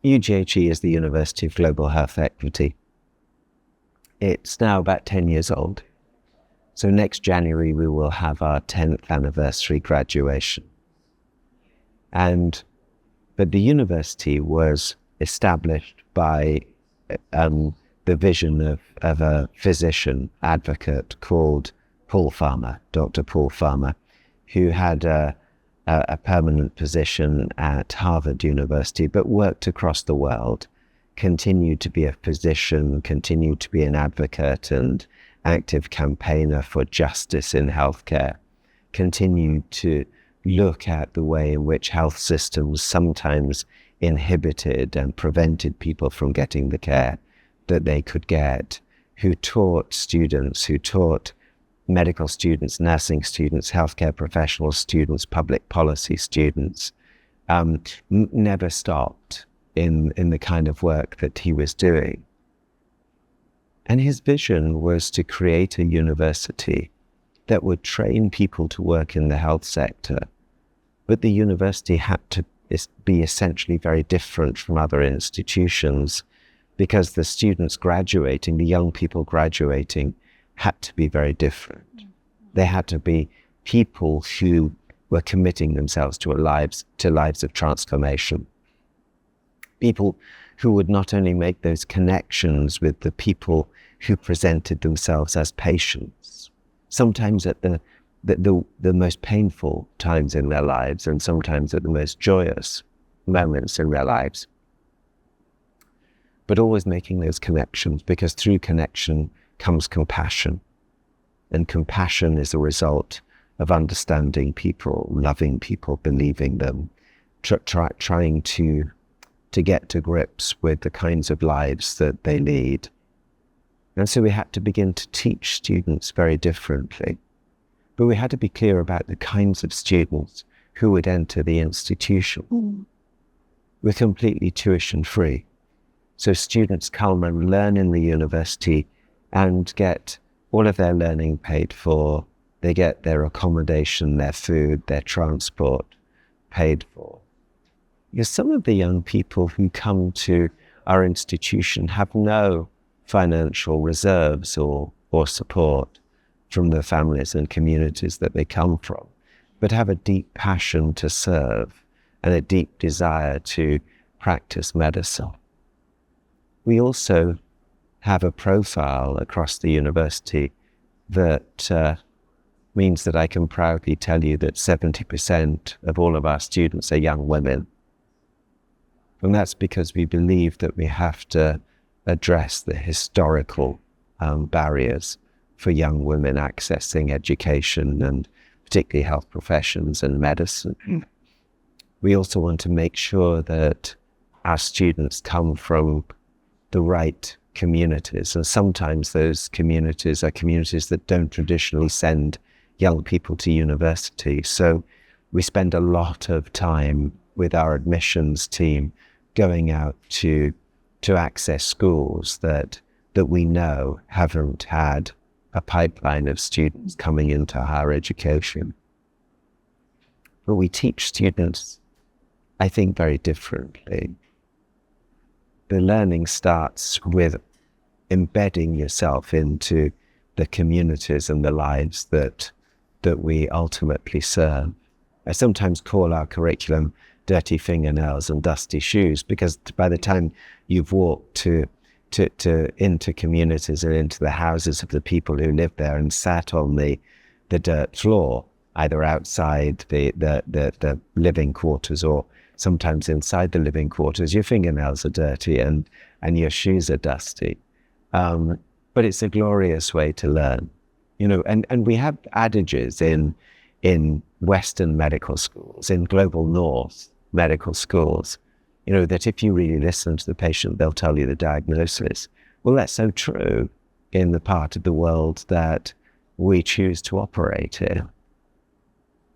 UGHE is the University of Global Health Equity. It's now about 10 years old. So next January, we will have our 10th anniversary graduation. But the university was established by the vision of a physician advocate called Paul Farmer, Dr. Paul Farmer, who had a permanent position at Harvard University, but worked across the world, continued to be a physician, continued to be an advocate and active campaigner for justice in healthcare, continued to look at the way in which health systems sometimes inhibited and prevented people from getting the care that they could get, who taught students, who taught medical students, nursing students, healthcare professional students, public policy students, never stopped in the kind of work that he was doing. And his vision was to create a university that would train people to work in the health sector, but the university had to be essentially very different from other institutions because the students graduating, the young people graduating, had to be very different. They had to be people who were committing themselves to lives of transformation. People who would not only make those connections with the people who presented themselves as patients, sometimes at the most painful times in their lives and sometimes at the most joyous moments in their lives, but always making those connections, because through connection comes compassion. And compassion is a result of understanding people, loving people, believing them, trying to get to grips with the kinds of lives that they lead. And so we had to begin to teach students very differently. But we had to be clear about the kinds of students who would enter the institution. We're completely tuition free. So students come and learn in the university and get all of their learning paid for. They get their accommodation, their food, their transport paid for. Because some of the young people who come to our institution have no financial reserves or support from the families and communities that they come from, but have a deep passion to serve and a deep desire to practice medicine. We also have a profile across the university that means that I can proudly tell you that 70% of all of our students are young women. And that's because we believe that we have to address the historical barriers for young women accessing education and particularly health professions and medicine. We also want to make sure that our students come from the right communities, and sometimes those communities are communities that don't traditionally send young people to university. So we spend a lot of time with our admissions team going out to access schools that we know haven't had a pipeline of students coming into higher education. But we teach students, I think, very differently. The learning starts with embedding yourself into the communities and the lives that we ultimately serve. I sometimes call our curriculum dirty fingernails and dusty shoes, because by the time you've walked into communities or into the houses of the people who live there and sat on the dirt floor, either outside the living quarters or sometimes inside the living quarters, your fingernails are dirty and your shoes are dusty. But it's a glorious way to learn, and we have adages in Western medical schools, in global North medical schools, that if you really listen to the patient, they'll tell you the diagnosis. Well, that's so true in the part of the world that we choose to operate in.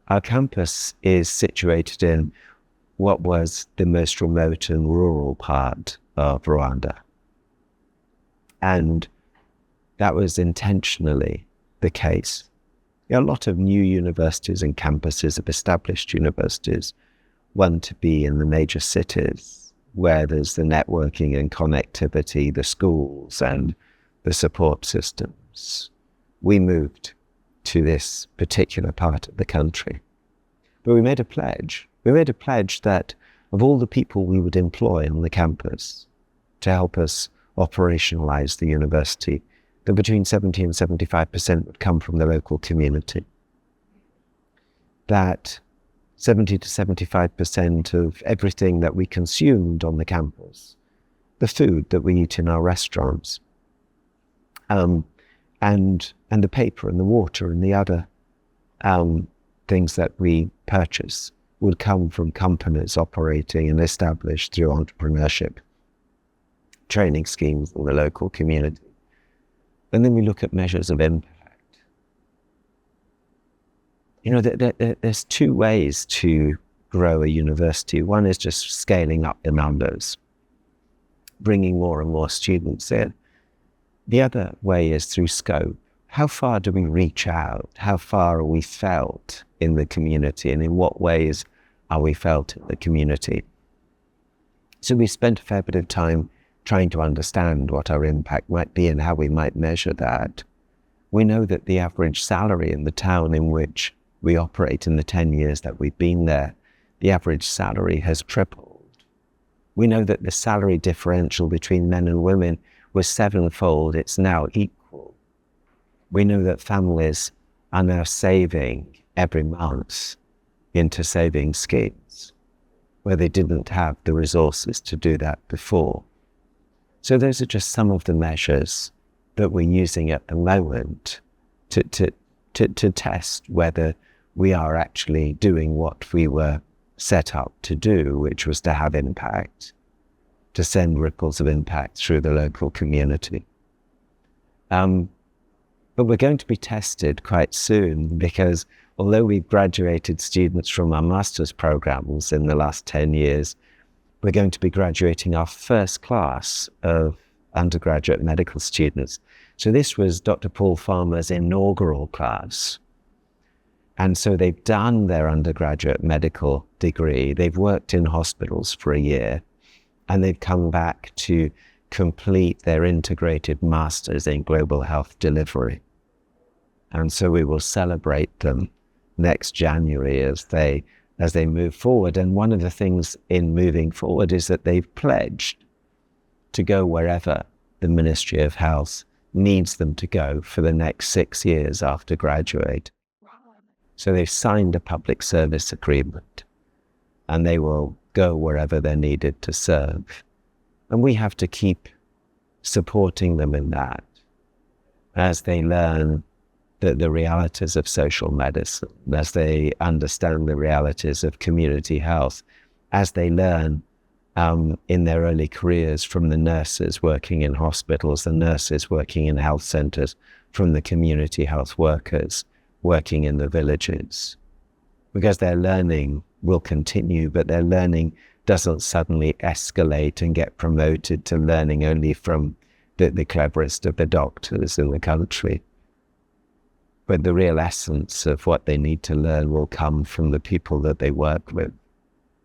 Our campus is situated in what was the most remote and rural part of Rwanda. And that was intentionally the case. A lot of new universities and campuses of established universities want to be in the major cities, where there's the networking and connectivity, the schools and the support systems. We moved to this particular part of the country. But we made a pledge. We made a pledge that of all the people we would employ on the campus to help us operationalize the university, that between 70 and 75% would come from the local community. That 70 to 75% of everything that we consumed on the campus, the food that we eat in our restaurants, and the paper and the water and the other things that we purchase would come from companies operating and established through entrepreneurship training schemes in the local community. And then we look at measures of impact. You know, there's two ways to grow a university. One is just scaling up the numbers, bringing more and more students in. The other way is through scope. How far do we reach out? How far are we felt in the community? And in what ways are we felt in the community? So we spent a fair bit of time trying to understand what our impact might be and how we might measure that. We know that the average salary in the town in which we operate in the 10 years that we've been there, the average salary has tripled. We know that the salary differential between men and women was 7-fold. It's now equal. We know that families are now saving every month into saving schemes where they didn't have the resources to do that before. So those are just some of the measures that we're using at the moment to test whether we are actually doing what we were set up to do, which was to have impact, to send ripples of impact through the local community. But we're going to be tested quite soon because although we've graduated students from our master's programs in the last 10 years, we're going to be graduating our first class of undergraduate medical students. So this was Dr. Paul Farmer's inaugural class. And so they've done their undergraduate medical degree. They've worked in hospitals for a year, and they've come back to complete their integrated masters in global health delivery. And so we will celebrate them next January as they move forward. And one of the things in moving forward is that they've pledged to go wherever the Ministry of Health needs them to go for the next 6 years after graduate. So they've signed a public service agreement and they will go wherever they're needed to serve. And we have to keep supporting them in that as they learn the realities of social medicine, as they understand the realities of community health, as they learn in their early careers from the nurses working in hospitals, the nurses working in health centres, from the community health workers working in the villages. Because their learning will continue, but their learning doesn't suddenly escalate and get promoted to learning only from the cleverest of the doctors in the country. But the real essence of what they need to learn will come from the people that they work with.